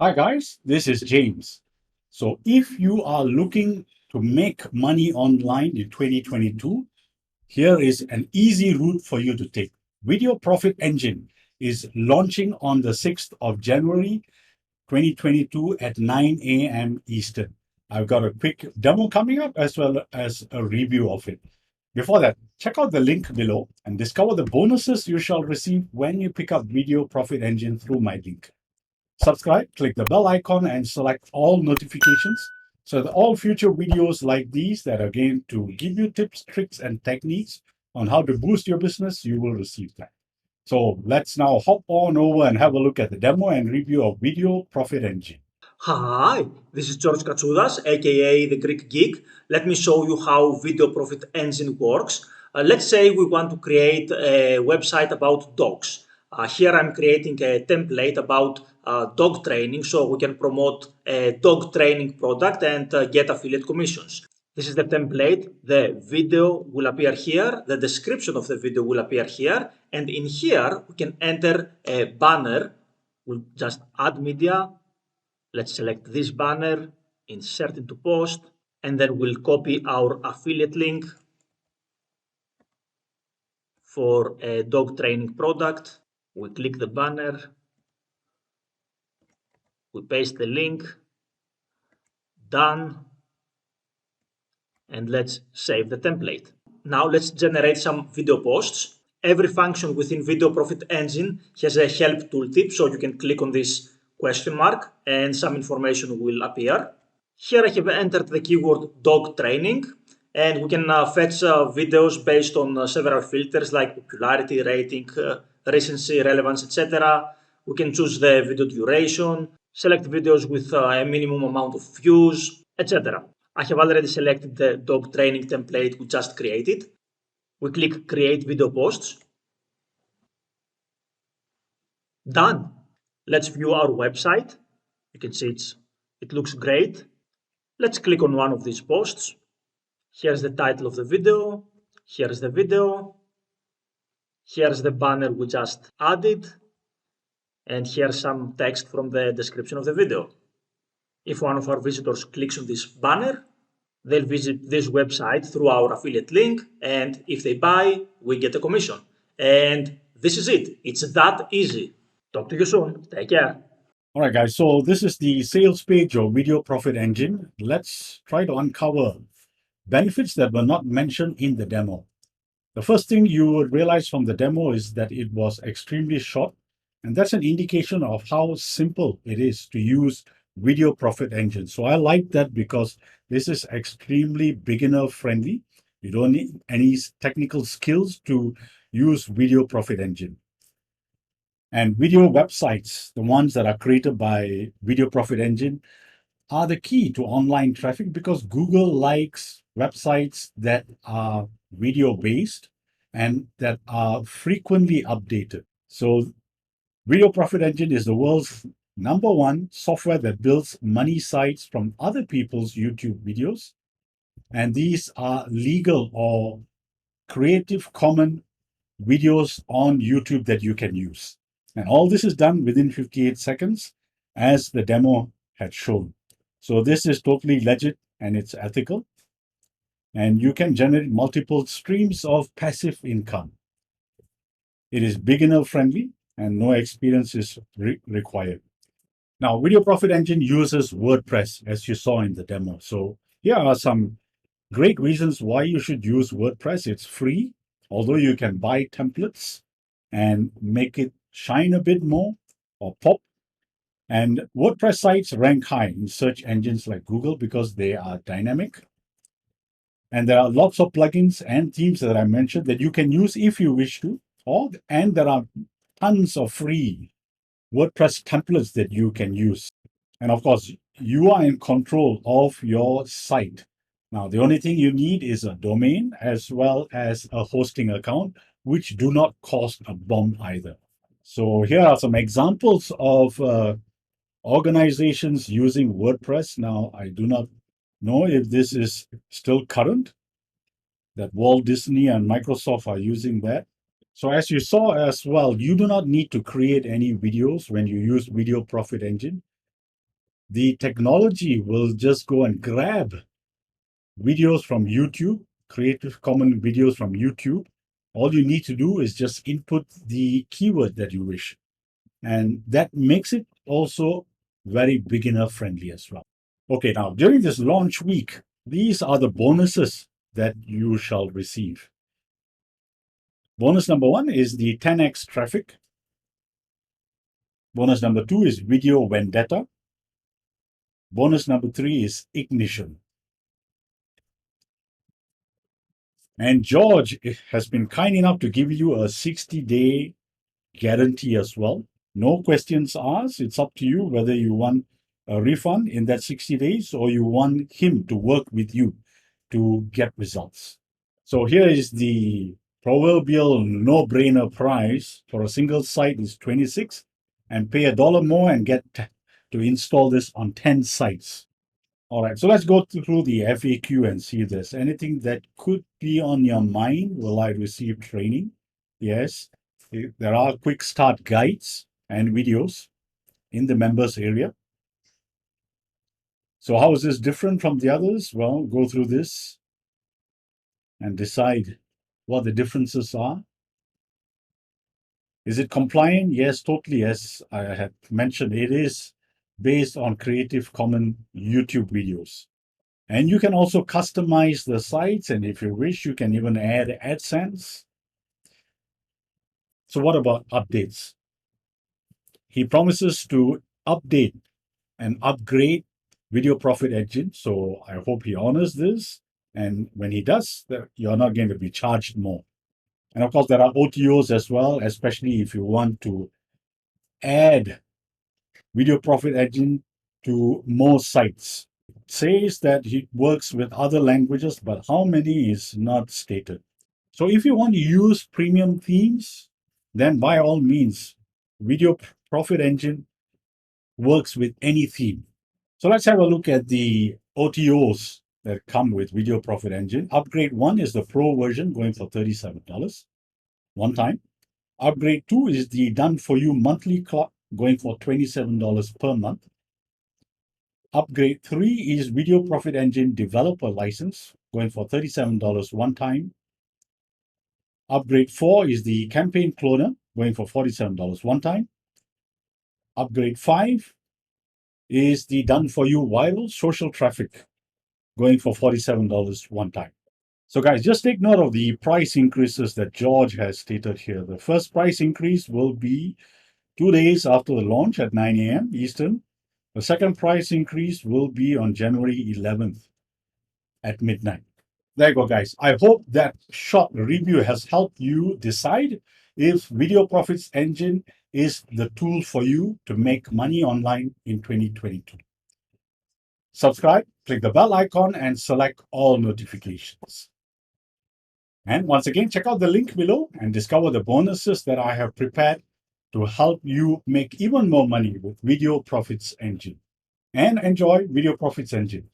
Hi guys, this is James. So if you are looking to make money online in 2022, here is an easy route for you to take. Video Profit Engine is launching on the 6th of January 2022 at 9 a.m. Eastern. I've got a quick demo coming up as well as a review of it. Before that, check out the link below and discover the bonuses you shall receive when you pick up Video Profit Engine through my link. Subscribe, click the bell icon, and select all notifications so that all future videos like these that are going to give you tips, tricks, and techniques on how to boost your business, you will receive that. So let's now hop on over and have a look at the demo and review of Video Profit Engine. Hi, this is George Katsoudas, aka the Greek Geek. Let me show you how Video Profit Engine works. Let's say we want to create a website about dogs. Here I'm creating a template about dog training so we can promote a dog training product and get affiliate commissions. This is the template. The video will appear here. The description of the video will appear here. And in here, we can enter a banner. We'll just add media. Let's select this banner, insert into post, and then we'll copy our affiliate link for a dog training product. We click the banner, we paste the link, done, and let's save the template. Now let's generate some video posts. Every function within Video Profit Engine has a help tooltip, so you can click on this question mark and some information will appear. Here I have entered the keyword dog training, and we can fetch videos based on several filters like popularity, rating, recency, relevance, etc. We can choose the video duration, select videos with a minimum amount of views, etc. I have already selected the dog training template we just created. We click create video posts. Done. Let's view our website. You can see it looks great. Let's click on one of these posts. Here's the title of the video. Here's the video. Here's the banner we just added. And here's some text from the description of the video. If one of our visitors clicks on this banner, they'll visit this website through our affiliate link. And if they buy, we get a commission. And this is it. It's that easy. Talk to you soon. Take care. All right, guys, so this is the sales page of Video Profit Engine. Let's try to uncover benefits that were not mentioned in the demo. The first thing you would realize from the demo is that it was extremely short, and that's an indication of how simple it is to use Video Profit Engine. So I like that because this is extremely beginner friendly. You don't need any technical skills to use Video Profit Engine. And video websites, the ones that are created by Video Profit Engine, are the key to online traffic because Google likes websites that are video based and that are frequently updated. So Video Profit Engine is the world's #1 software that builds money sites from other people's YouTube videos. And these are legal or Creative Commons videos on YouTube that you can use. And all this is done within 58 seconds as the demo had shown. So this is totally legit and it's ethical. And you can generate multiple streams of passive income. It is beginner friendly and no experience is required. Now, Video Profit Engine uses WordPress as you saw in the demo. So here are some great reasons why you should use WordPress. It's free, although you can buy templates and make it shine a bit more or pop. And WordPress sites rank high in search engines like Google because they are dynamic. And there are lots of plugins and themes that I mentioned that you can use if you wish to. And there are tons of free WordPress templates that you can use. And of course, you are in control of your site. Now, the only thing you need is a domain as well as a hosting account, which do not cost a bomb either. So here are some examples of organizations using WordPress. Now, I do not know if this is still current, that Walt Disney and Microsoft are using that. So as you saw as well, you do not need to create any videos when you use Video Profit Engine. The technology will just go and grab videos from YouTube, Creative Commons videos from YouTube. All you need to do is just input the keyword that you wish. And that makes it also very beginner friendly as well. Okay, now during this launch week, these are the bonuses that you shall receive. Bonus number 1 is the 10x traffic. Bonus number 2 is video vendetta. Bonus number 3 is ignition. And George has been kind enough to give you a 60-day guarantee as well. No questions asked. It's up to you whether you want a refund in that 60 days or you want him to work with you to get results. So here is the proverbial no-brainer price for a single site is 26 and pay $1 more and get to install this on 10 sites. All right, so let's go through the FAQ and see if there's anything that could be on your mind. Will I receive training? Yes. There are quick start guides and videos in the members area. So how is this different from the others? Well, go through this and decide what the differences are. Is it compliant? Yes, totally. As I had mentioned, it is based on Creative Commons YouTube videos. And you can also customize the sites, and if you wish, you can even add AdSense. So what about updates? He promises to update and upgrade Video Profit Engine. So I hope he honors this. And when he does, you're not going to be charged more. And of course, there are OTOs as well, especially if you want to add Video Profit Engine to more sites. It says that it works with other languages, but how many is not stated. So if you want to use premium themes, then by all means, Video Profit Engine works with any theme. So let's have a look at the OTOs that come with Video Profit Engine. Upgrade 1 is the Pro version going for $37 one time. Upgrade 2 is the Done For You monthly clock going for $27 per month. Upgrade 3 is Video Profit Engine developer license going for $37 one time. Upgrade 4 is the campaign cloner going for $47 one time. Upgrade 5 is the Done For You viral social traffic going for $47 one time. So guys, just take note of the price increases that George has stated here. The first price increase will be 2 days after the launch at 9 a.m. Eastern. The second price increase will be on January 11th at midnight. There you go, guys. I hope that short review has helped you decide if Video Profits Engine is the tool for you to make money online in 2022. Subscribe, click the bell icon, and select all notifications. And once again, check out the link below and discover the bonuses that I have prepared to help you make even more money with Video Profits Engine. And enjoy Video Profits Engine.